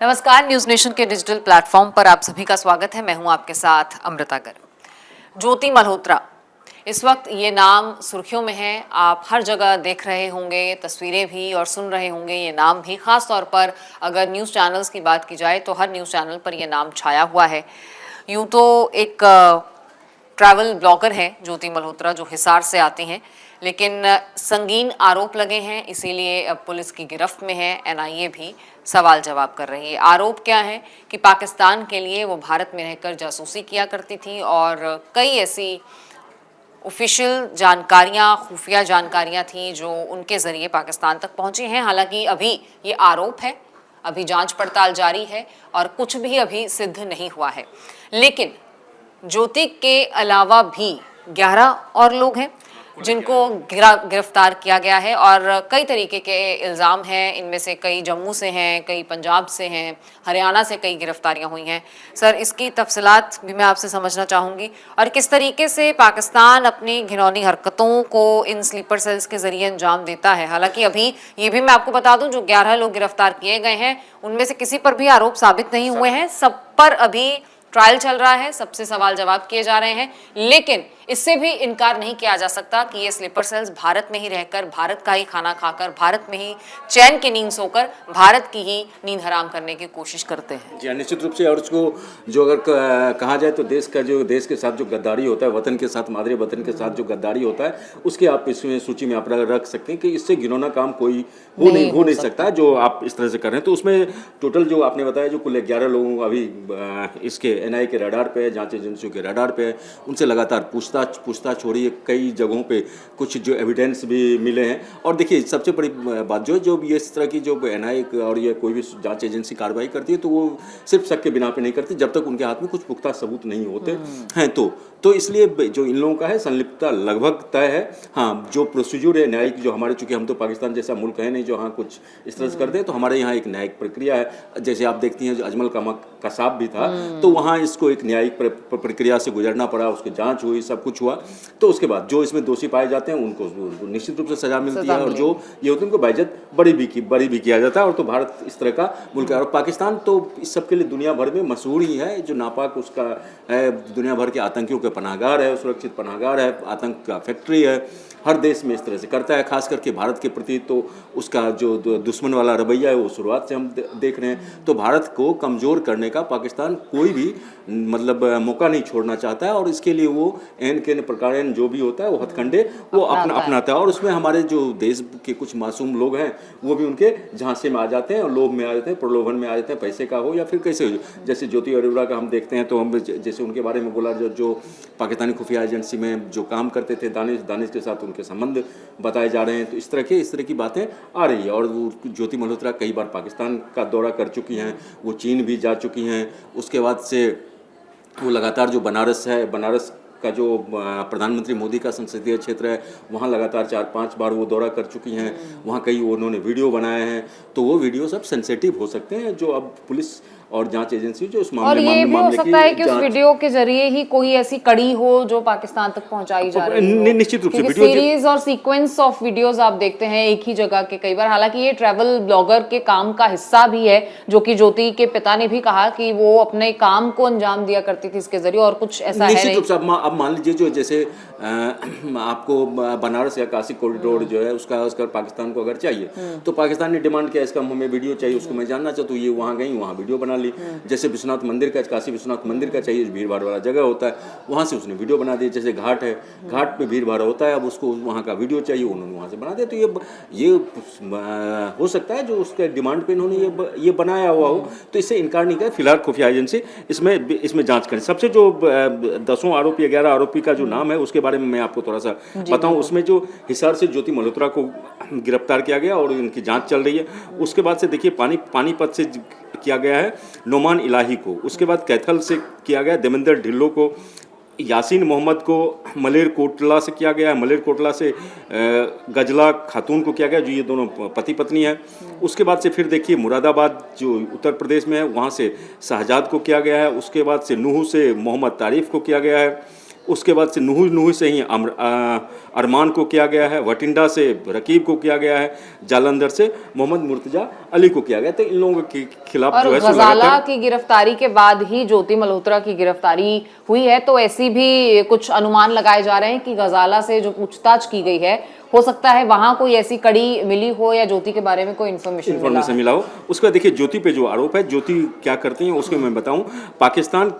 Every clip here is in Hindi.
नमस्कार, न्यूज नेशन के डिजिटल प्लेटफॉर्म पर आप सभी का स्वागत है। मैं हूं आपके साथ अमृता गर्ग। ज्योति मल्होत्रा इस वक्त ये नाम सुर्खियों में है। आप हर जगह देख रहे होंगे, तस्वीरें भी और सुन रहे होंगे ये नाम भी। खास तौर पर अगर न्यूज़ चैनल्स की बात की जाए तो हर न्यूज़ चैनल पर ये नाम छाया हुआ है। यूँ तो एक ट्रैवल ब्लॉगर हैं ज्योति मल्होत्रा, जो हिसार से आती हैं, लेकिन संगीन आरोप लगे हैं, इसीलिए अब पुलिस की गिरफ्त में है। एनआईए भी सवाल जवाब कर रही है। आरोप क्या है कि पाकिस्तान के लिए वो भारत में रहकर जासूसी किया करती थी और कई ऐसी ऑफिशियल जानकारियां, खुफिया जानकारियां थी जो उनके ज़रिए पाकिस्तान तक पहुंची हैं। हालांकि अभी ये आरोप है, अभी जांच पड़ताल जारी है और कुछ भी अभी सिद्ध नहीं हुआ है। लेकिन ज्योति के अलावा भी 11 और लोग हैं जिनको गिरफ्तार किया गया है और कई तरीके के इल्ज़ाम हैं। इनमें से कई जम्मू से हैं, कई पंजाब से हैं, हरियाणा से कई गिरफ्तारियां हुई हैं। सर, इसकी तफसीलात भी मैं आपसे समझना चाहूँगी और किस तरीके से पाकिस्तान अपनी घिनौनी हरकतों को इन स्लीपर सेल्स के ज़रिए अंजाम देता है। हालांकि अभी ये भी मैं आपको बता दूं, जो 11 लोग गिरफ्तार किए गए हैं उनमें से किसी पर भी आरोप साबित नहीं हुए हैं। सब पर अभी ट्रायल चल रहा है, सबसे सवाल जवाब किए जा रहे हैं। लेकिन इससे भी इनकार नहीं किया जा सकता कि ये स्लीपर सेल्स भारत में ही रहकर, भारत का ही खाना खाकर, भारत में ही चैन की नींद सोकर भारत की ही नींद हराम करने की कोशिश करते हैं। जी, निश्चित रूप से। और उसको जो अगर कहा जाए तो देश के साथ जो गद्दारी होता है, वतन के साथ, मादरे वतन के साथ जो गद्दारी होता है, उसके आप इसमें सूची में आप रख सकते हैं कि इससे घिनौना काम कोई हो नहीं सकता जो आप इस तरह से कर रहे हैं। तो उसमें टोटल जो आपने बताया, जो कुल 11 लोगों को अभी इसके एनआईए के रडार पे है, जांच एजेंसियों के रडार पे है, उनसे लगातार पूछताछ हो रही है। कई जगहों पे कुछ जो एविडेंस भी मिले हैं। और देखिए, सबसे बड़ी बात जो भी इस तरह की जो एनआईए और ये कोई भी जांच एजेंसी कार्रवाई करती है तो वो सिर्फ शक के बिना पे नहीं करती, जब तक उनके हाथ में कुछ पुख्ता सबूत नहीं होते हैं। तो इसलिए जो इन लोगों का है, संलिप्तता लगभग तय है। हाँ, जो प्रोसीजर है न्यायिक, जो हमारे, चूंकि हम तो पाकिस्तान जैसा मुल्क है नहीं जो हाँ कुछ इस तरह से करते हैं, तो हमारे यहाँ एक न्यायिक प्रक्रिया है। जैसे आप देखती हैं, जो अजमल कसाब भी था, तो वहाँ इसको एक न्यायिक प्रक्रिया से गुजरना पड़ा, उसकी जांच हुई, सब कुछ हुआ। तो उसके बाद जो इसमें दोषी पाए जाते हैं उनको निश्चित रूप से सजा मिलती है, और जो ये होते हैं उनको बेइज्जत बरी भी किया जाता है। और तो भारत इस तरह का मुल्क है। और पाकिस्तान तो इस सब के लिए दुनिया भर में मशहूर ही है। जो नापाक उसका है, दुनिया भर के आतंकियों के पनाहगार है, सुरक्षित पनाहगार है, आतंक का फैक्ट्री है। हर देश में इस तरह से करता है। खास करके भारत के प्रति तो उसका जो दुश्मन वाला रवैया है वो शुरुआत से हम देख रहे हैं। तो भारत को कमज़ोर करने का पाकिस्तान कोई भी मतलब मौका नहीं छोड़ना चाहता है। और इसके लिए वो एन के प्रकार जो भी होता है वो हथकंडे वो अपनाता है। और उसमें हमारे जो देश के कुछ मासूम लोग हैं वो भी उनके झांसे में आ जाते हैं और लोभ में आ जाते हैं, प्रलोभन में आ जाते हैं, पैसे का हो या फिर कैसे हो। जैसे ज्योति अरोड़ा का हम देखते हैं तो हम जैसे उनके बारे में बोला, जो पाकिस्तानी खुफिया एजेंसी में जो काम करते थे, दानिश के साथ उनके संबंध बताए जा रहे हैं। तो इस तरह की बातें आ रही है। और वो ज्योति मल्होत्रा कई बार पाकिस्तान का दौरा कर चुकी हैं, वो चीन भी जा चुकी हैं। उसके बाद से वो लगातार जो बनारस का जो प्रधानमंत्री मोदी का संसदीय क्षेत्र है, वहाँ लगातार 4-5 बार वो दौरा कर चुकी हैं। वहाँ कई उन्होंने वीडियो बनाए हैं। तो वो वीडियो सब सेंसिटिव हो सकते हैं, जो अब पुलिस और जांच एजेंसी जो उस मामले और ये भी हो सकता है कि उस वीडियो के जरिए ही कोई ऐसी कड़ी हो जो पाकिस्तान तक पहुंचाई जा रही है। निश्चित रूप से वीडियो सीरीज और सीक्वेंस ऑफ वीडियोस आप देखते हैं एक ही जगह के कई बार। हालांकि ये ट्रैवल ब्लॉगर के काम का हिस्सा भी है, जो कि ज्योति के पिता ने भी कहा कि वो अपने काम को अंजाम दिया करती थी इसके जरिए, और कुछ ऐसा है नहीं। अब मान लीजिए, जो जैसे आपको बनारस या काशी कॉरिडोर जो है उसका पाकिस्तान को अगर चाहिए तो पाकिस्तान ने डिमांड किया इसका हमें वीडियो चाहिए, उसको मैं जानना चाहता हूँ। ये वहाँ गई, वहाँ वीडियो बना ली। जैसे विश्वनाथ मंदिर का, काशी विश्वनाथ मंदिर का चाहिए, भीड़ भाड़ वाला जगह होता है, वहाँ से उसने वीडियो बना दी। जैसे घाट है, घाट पे भीड़ भाड़ होता है, अब उसको वहाँ का वीडियो चाहिए, उन्होंने वहाँ से बना दिया। तो ये हो सकता है जो उसके डिमांड पे इन्होंने ये बनाया हुआ हो, तो इससे इनकार नहीं किया। फिलहाल खुफिया एजेंसी इसमें जांच करें। सबसे जो 10 आरोपी या 11 आरोपी का जो नाम है उसके बारे में मैं आपको थोड़ा सा बताऊं। उसमें जो हिसार से ज्योति मल्होत्रा को गिरफ्तार किया गया और उनकी जांच चल रही है। उसके बाद से देखिए, पानीपत से किया गया है नोमान इलाही को, उसके बाद कैथल से किया गया देवेंद्र ढिल्लो को, यासीन मोहम्मद को मलेरकोटला से किया गया है, मलेरकोटला से गजला खातून को किया गया, जो ये दोनों पति पत्नी है। उसके बाद से फिर देखिए मुरादाबाद जो उत्तर प्रदेश में है, वहाँ से शहजाद को किया गया है। उसके बाद से नूह से मोहम्मद तारीफ को किया गया है। उसके बाद से नूह से ही अरमान को किया गया है, वटिंडा से रकीब को किया गया है, जालंधर से मोहम्मद मुर्तजा अली को किया गया। तो इन लोगों के खिलाफ और जो है गजाला की गिरफ्तारी के बाद ही ज्योति मल्होत्रा की गिरफ्तारी हुई है, तो ऐसी भी कुछ अनुमान लगाए जा रहे हैं कि गजाला से जो पूछताछ की गई है, हो सकता है वहां कोई ऐसी कड़ी मिली हो या ज्योति के बारे में कोई इन्फॉर्मेशन मिला हो। उसका देखिए ज्योति पे जो आरोप है, ज्योति क्या करती हैं उसके मैं बताऊं। पाकिस्तान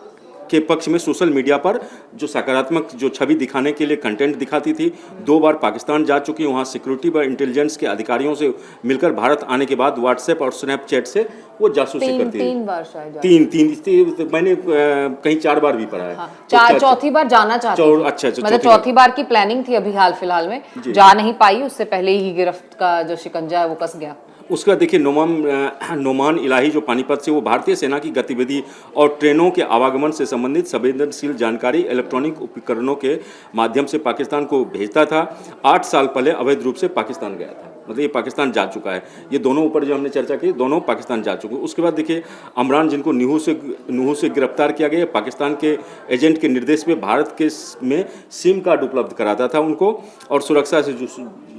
के पक्ष में सोशल मीडिया पर जो सकारात्मक जो छवि दिखाने के लिए कंटेंट दिखाती थी, 2 बार पाकिस्तान जा चुकी, वहाँ सिक्योरिटी व इंटेलिजेंस के अधिकारियों से मिलकर भारत आने के बाद व्हाट्सएप और स्नैपचैट से वो जासूसी करती है। 3 बार शायद तीन मैंने कहीं 4 बार भी पढ़ा है। हाँ, चौथी बार जाना चाहती थी। अच्छा, मतलब चौथी बार की प्लानिंग थी, अभी हाल फिलहाल में जा नहीं पाई, उससे पहले ही गिरफ्त का जो शिकंजा है वो कस गया। उसका देखिए नोमान इलाही जो पानीपत से, वो भारतीय सेना की गतिविधि और ट्रेनों के आवागमन से संबंधित संवेदनशील जानकारी इलेक्ट्रॉनिक उपकरणों के माध्यम से पाकिस्तान को भेजता था। 8 साल पहले अवैध रूप से पाकिस्तान गया था, मतलब ये पाकिस्तान जा चुका है। ये दोनों ऊपर जो हमने चर्चा की, दोनों पाकिस्तान जा चुके। उसके बाद देखिए अमरान, जिनको नूह से गिरफ्तार किया गया, पाकिस्तान के एजेंट के निर्देश में भारत के में सिम कार्ड उपलब्ध कराता था उनको, और सुरक्षा से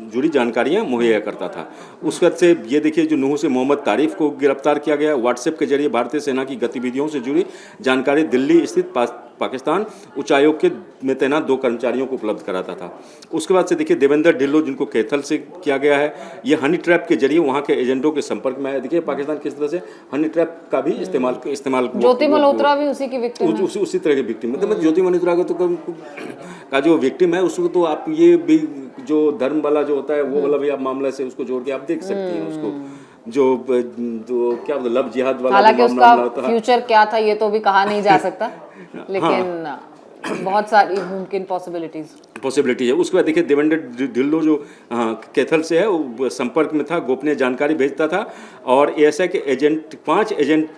जुड़ी जानकारियां मुहैया करता था। उस वक्त से ये देखिए जो नूह से मोहम्मद तारिफ को गिरफ्तार किया गया, व्हाट्सएप के जरिए भारतीय सेना की गतिविधियों से जुड़ी जानकारी दिल्ली स्थित पाकिस्तान उच्चायोग के में तैनात 2 कर्मचारियों को उपलब्ध कराता था। उसके बाद से देखिए देवेंद्र ढिल्लो, जिनको कैथल से किया गया है, ये हनी ट्रैप के जरिए वहाँ के एजेंटों के संपर्क में आया। देखिए पाकिस्तान किस तरह से हनी ट्रैप का भी इस्तेमाल ज्योति मल्होत्रा भी उसी की विक्टिम है। उसी तरह की विक्टिम, मतलब ज्योति मल्होत्रा का जो विक्टिम है उसको तो आप ये भी जो धर्म वाला जो होता है वो वाला भी आप मामला से उसको जोड़ के आप देख सकती हैं उसको, जो क्या बोलते लव जिहाद वाला। हालांकि उसका फ्यूचर क्या था ये तो भी कहा नहीं जा सकता, लेकिन बहुत सारी मुमकिन पॉसिबिलिटीज है। उसके बाद देखिए देवेंद्र ढिल्लो जो कैथल से है, वो संपर्क में था, गोपनीय जानकारी भेजता था, और एएसआई के एजेंट 5 एजेंट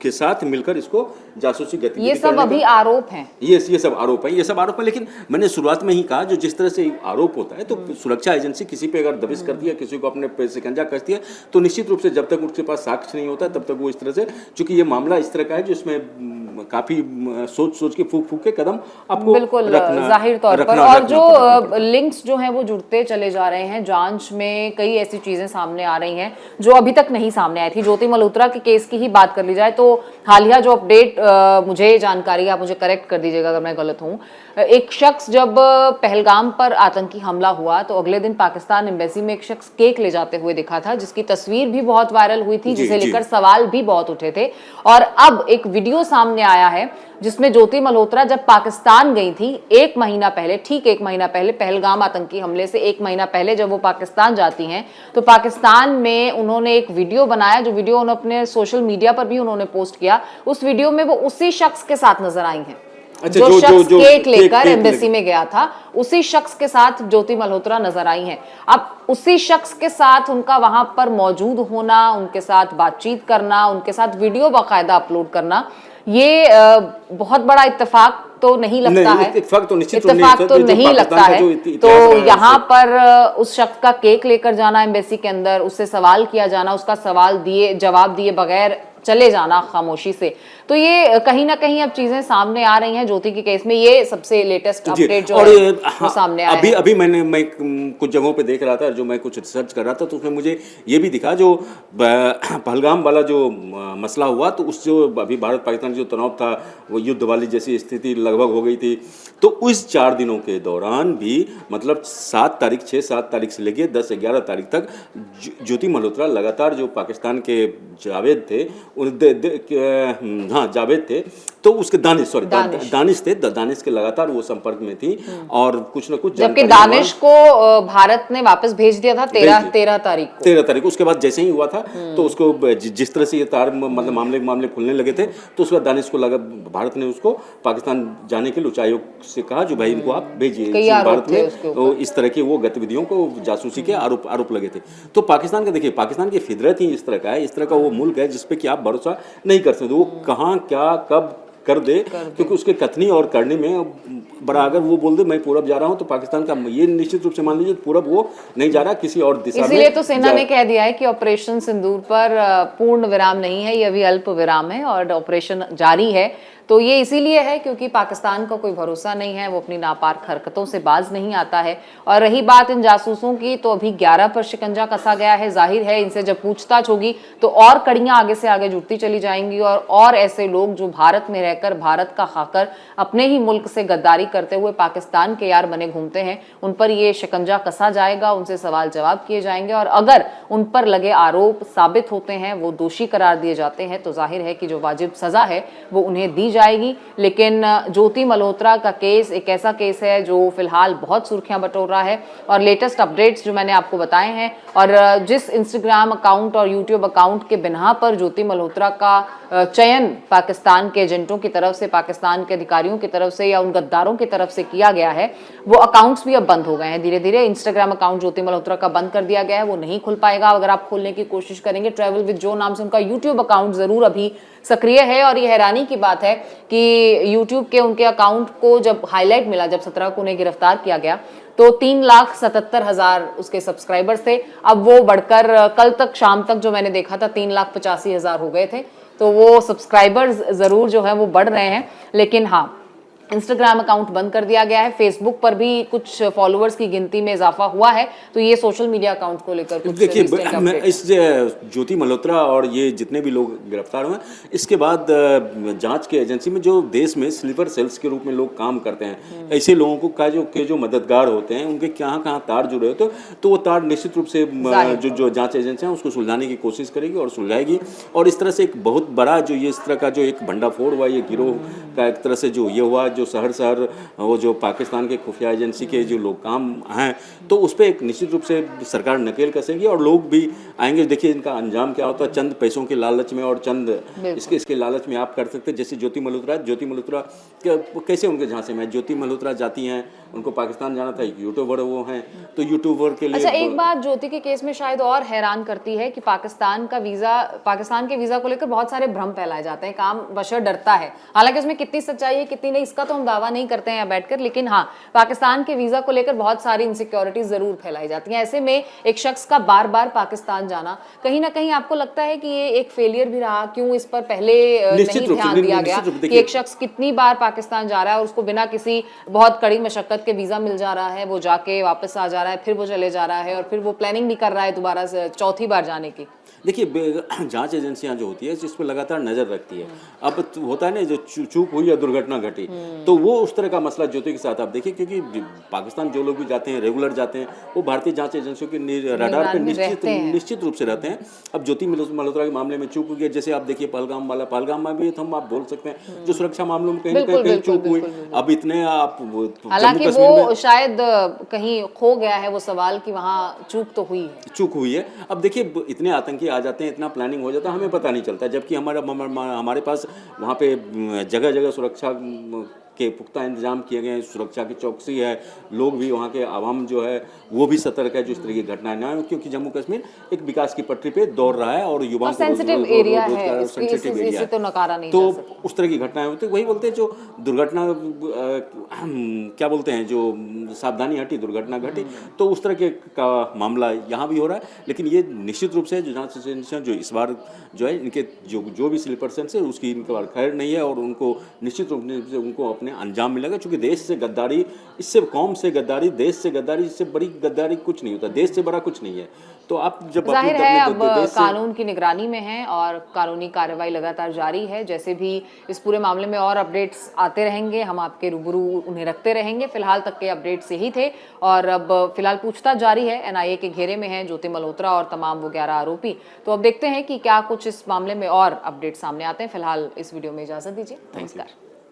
के साथ मिलकर इसको जासूसी गतिविधि, ये सब अभी आरोप हैं। ये सब आरोप हैं, लेकिन मैंने शुरुआत में ही कहा जो जिस तरह से आरोप होता है, तो सुरक्षा एजेंसी किसी पे अगर दबिश करती है, किसी को अपने पे शिकंजा कसती है, तो निश्चित रूप से जब तक उसके पास साक्ष्य नहीं होता तब तक वो इस तरह से, चूंकि ये मामला इस तरह का है जिसमें काफी सोच के फूक के कदम आपको बिल्कुल जाहिर तौर पर, और जो लिंक्स जो हैं वो जुड़ते चले जा रहे हैं। जांच में कई ऐसी चीजें सामने आ रही हैं जो अभी तक नहीं सामने आई थी। ज्योति मल्होत्रा के केस की ही बात कर ली जाए तो हालिया जो अपडेट मुझे जानकारी, आप मुझे करेक्ट कर दीजिएगा अगर मैं गलत हूँ, एक शख्स जब पहलगाम पर आतंकी हमला हुआ तो अगले दिन पाकिस्तान एम्बेसी में एक शख्स केक ले जाते हुए दिखा था, जिसकी तस्वीर भी बहुत वायरल हुई थी, जिसे लेकर सवाल भी बहुत उठे थे। और अब एक वीडियो सामने आया है जिसमें ज्योति मल्होत्रा जब पाकिस्तान गई थी 1 महीना पहले, ठीक 1 महीना पहले, पहलगाम आतंकी हमले से 1 महीना पहले जब वो पाकिस्तान जाती हैं, तो पाकिस्तान में उन्होंने एक वीडियो बनाया, जो वीडियो उन्होंने अपने सोशल मीडिया पर भी उन्होंने पोस्ट किया। उस वीडियो में वो उसी शख्स के साथ नजर आई हैं। अच्छा, जो शख्स केक लेकर एम्बेसी में गया था, उसी शख्स के साथ ज्योति मल्होत्रा नजर आई हैं। अब उसी शख्स के साथ उनका वहां पर मौजूद होना, उनके साथ बातचीत करना, उनके साथ वीडियो बाकायदा अपलोड करना, ये बहुत बड़ा इत्तेफाक तो नहीं लगता है। इत्तेफाक तो नहीं लगता है। तो यहाँ पर उस शख्स का केक लेकर जाना एम्बेसी के अंदर, उससे सवाल किया जाना, उसका जवाब दिए बगैर चले जाना खामोशी से, तो ये कहीं ना कहीं अब चीजें सामने आ रही हैं ज्योति के केस में। ये सबसे लेटेस्ट अपडेट जो है वो सामने आया है। अभी मैं कुछ जगहों पे देख रहा था, जो मैं कुछ रिसर्च कर रहा था, तो उसमें मुझे ये भी दिखा, जो पहलगाम वाला जो मसला हुआ, तो उस जो अभी भारत पाकिस्तान जो तनाव था, वो युद्ध वाली जैसी स्थिति लगभग हो गई थी। तो उस 4 दिनों के दौरान भी, मतलब 6-7 तारीख से लेके 10-11 तारीख तक ज्योति मल्होत्रा लगातार, जो पाकिस्तान के जावेद थे, जावेद थे, तो उसके दानिश थे, दानिश के लगातार वो संपर्क में थी, और कुछ न कुछ, जबकि दानिश को भारत ने वापस भेज दिया था 13 तारीख को। उसके बाद जैसे ही हुआ था, तो उसको जिस तरह से ये मतलब मामले खुलने लगे थे, तो उसके बाद दानिश को लगा, भारत ने उसको पाकिस्तान जाने के लिए उच्चायोग से कहा, जो भाई इनको आप भेजिए। भारत में तो इस तरह की वो गतिविधियों को, जासूसी के आरोप लगे थे। तो पाकिस्तान का देखिए, पाकिस्तान की फितरत ही इस तरह का है, इस तरह का वो मुल्क है जिसपे कि आप भरोसा नहीं कर सकते, वो कहाँ क्या कब कर दे, क्योंकि उसके कथनी और करने में बड़ा, अगर वो बोल दे मैं पूरब जा रहा हूं, तो पाकिस्तान का ये निश्चित रूप से मान लीजिए पूरब वो नहीं जा रहा, किसी और दिशा में। इसीलिए तो सेना ने कह दिया है कि ऑपरेशन सिंदूर पर पूर्ण विराम नहीं है, ये अभी अल्प विराम है और ऑपरेशन जारी है। तो ये इसीलिए है क्योंकि पाकिस्तान का कोई भरोसा नहीं है, वो अपनी नापाक हरकतों से बाज नहीं आता है। और रही बात इन जासूसों की, तो अभी 11 पर शिकंजा कसा गया है। जाहिर है इनसे जब पूछताछ होगी तो और कड़ियां आगे से आगे जुड़ती चली जाएंगी और ऐसे लोग जो भारत में रहकर, भारत का खाकर अपने ही मुल्क से गद्दारी करते हुए पाकिस्तान के यार बने घूमते हैं, उन पर ये शिकंजा कसा जाएगा, उनसे सवाल जवाब किए जाएंगे। और अगर उन पर लगे आरोप साबित होते हैं, वो दोषी करार दिए जाते हैं, तो जाहिर है कि जो वाजिब सजा है वो उन्हें दी जाएगी। लेकिन ज्योति मल्होत्रा का केस एक ऐसा केस है जो फिलहाल बहुत सुर्खियां बटोर रहा है। और लेटेस्ट अपडेट्स जो मैंने आपको बताए हैं, और जिस इंस्टाग्राम अकाउंट और यूट्यूब अकाउंट के बिना पर ज्योति मल्होत्रा का चयन पाकिस्तान के एजेंटों की तरफ से, पाकिस्तान के अधिकारियों की तरफ से या उन गद्दारों की तरफ से किया गया है, वो अकाउंट्स भी अब बंद हो गए हैं। धीरे धीरे इंस्टाग्राम अकाउंट ज्योति मल्होत्रा का बंद कर दिया गया है, वो नहीं खुल पाएगा। अगर आप खोलने की कोशिश करेंगे, ट्रैवल विद जो नाम से उनका यूट्यूब अकाउंट जरूर अभी सक्रिय है। और ये हैरानी की बात है कि यूट्यूब के उनके अकाउंट को जब हाईलाइट मिला, जब 17 को उन्हें गिरफ्तार किया गया, तो 3,77,000 उसके सब्सक्राइबर्स थे। अब वो बढ़कर कल तक शाम तक जो मैंने देखा था 3,85,000 हो गए थे। तो वो सब्सक्राइबर्स जरूर जो है वो बढ़ रहे हैं। लेकिन हाँ, इंस्टाग्राम अकाउंट बंद कर दिया गया है। फेसबुक पर भी कुछ फॉलोअर्स की गिनती में इजाफा हुआ है। तो ये सोशल मीडिया अकाउंट को लेकर कुछ देखिए, recent updates। इस ज्योति मल्होत्रा और ये जितने भी लोग गिरफ्तार हुए, इसके बाद जांच की एजेंसी में जो देश में स्लीपर सेल्स के रूप में लोग काम करते हैं, ऐसे लोगों को का जो मददगार होते हैं, उनके कहाँ कहाँ तार जुड़े होते हैं, तो वो तार निश्चित रूप से जो जांच एजेंसी है उसको सुलझाने की कोशिश करेगी और सुलझाएगी। और इस तरह से एक बहुत बड़ा जो ये इस तरह का जो एक भंडाफोड़ हुआ, ये गिरोह का एक तरह से जो ये हुआ, जो शहर वो जो पाकिस्तान के खुफिया एजेंसी के जो लोग काम हैं, तो उस पर एक निश्चित रूप से सरकार नकेल कसेगी और लोग भी आएंगे। देखिए इनका अंजाम क्या होता है, चंद पैसों के लालच में और चंद इसके लालच में आप कर सकते हैं। जैसे ज्योति मल्होत्रा कैसे उनके झांसे में, ज्योति मल्होत्रा जाती हैं, उनको पाकिस्तान जाना था, यूट्यूबर वो हैं, तो यूट्यूबर के लिए। अच्छा, एक बात ज्योति के केस में शायद और हैरान करती है कि पाकिस्तान के वीजा को लेकर बहुत सारे भ्रम फैलाए जाते हैं। काम बशर डरता है, हालांकि उसमें कितनी सच्चाई है कितनी नहीं इसका तो हम दावा नहीं करते हैं यहाँ बैठकर, लेकिन हाँ, पाकिस्तान के वीजा को लेकर बहुत सारी इनसिक्योरिटीज जरूर फैलाई जाती हैं। ऐसे में एक शख्स का बार बार पाकिस्तान जाना कहीं ना कहीं आपको लगता है कि ये एक फेलियर भी रहा? क्यों इस पर पहले नहीं ध्यान दिया गया कि एक शख्स कितनी बार पाकिस्तान जा रहा है और उसको बिना किसी बहुत कड़ी मशक्कत के वीजा मिल जा रहा है, वो जाके वापस आ जा रहा है, फिर वो चले जा रहा है और फिर वो प्लानिंग भी कर रहा है दोबारा से चौथी बार जाने की। देखिए, जांच एजेंसियां जो होती है इस पर लगातार नजर रखती है। अब होता है ना, जो चूक हुई या दुर्घटना घटी, तो वो उस तरह का मसला ज्योति के साथ आप देखिए, क्योंकि पाकिस्तान जो लोग भी जाते हैं, रेगुलर जाते हैं, वो भारतीय जांच एजेंसियों के रडार पे निश्चित रूप से रहते हैं। अब ज्योति मल्होत्रा के मामले में चूक हुई, जैसे आप देखिए पहलगाम में भी हम आप बोल सकते हैं जो सुरक्षा मामलों में कहीं ना कहीं चूक हुई। अब इतने आप हालांकि वो शायद कहीं खो गया है वो सवाल कि वहाँ चूक तो हुई है। अब देखिए, इतने आतंकी आ जाते हैं, इतना प्लानिंग हो जाता है, हमें पता नहीं चलता, जबकि हमारे पास वहाँ पे जगह जगह सुरक्षा के पुख्ता इंतजाम किए गए हैं, सुरक्षा की चौकसी है, लोग भी वहाँ के आवाम जो है वो भी सतर्क है जो इस तरह की घटनाएं ना हो, क्योंकि जम्मू कश्मीर एक विकास की पटरी पे दौड़ रहा है और युवाओं को सेंसिटिव एरिया है, सेंसिटिव एरिया है, तो नकारा नहीं जा सकता। उस तरह की घटनाएं होती, वही बोलते हैं जो दुर्घटना क्या बोलते हैं, जो सावधानी हटी दुर्घटना घटी, तो उस तरह के का मामला यहाँ भी हो रहा है। लेकिन ये निश्चित रूप से जो जांच एजेंसियां जो इस बार जो है इनके जो भी स्लीपर सेल्स है उसकी इनके बार खैर नहीं है और उनको निश्चित रूप से उनको अपने अंजाम मिलेगा। क्योंकि देश से गद्दारी, इससे कौम से गद्दारी, देश से गद्दारी, इससे बड़ी गद्दारी कुछ नहीं होता, देश से बड़ा कुछ नहीं है। तो आप जब जाहिर है अब कानून की निगरानी में है और कानूनी कार्रवाई लगातार जारी है। जैसे भी इस पूरे मामले में और अपडेट्स आते रहेंगे हम आपके रूबरू उन्हें रखते रहेंगे। फिलहाल तक के अपडेट्स यही थे और अब फिलहाल पूछताछ जारी है। एनआईए के घेरे में है ज्योति मल्होत्रा और तमाम वो 11 आरोपी। तो अब देखते हैं कि क्या कुछ इस मामले में और अपडेट सामने आते हैं। फिलहाल इस वीडियो में इजाजत दीजिए, नमस्कार।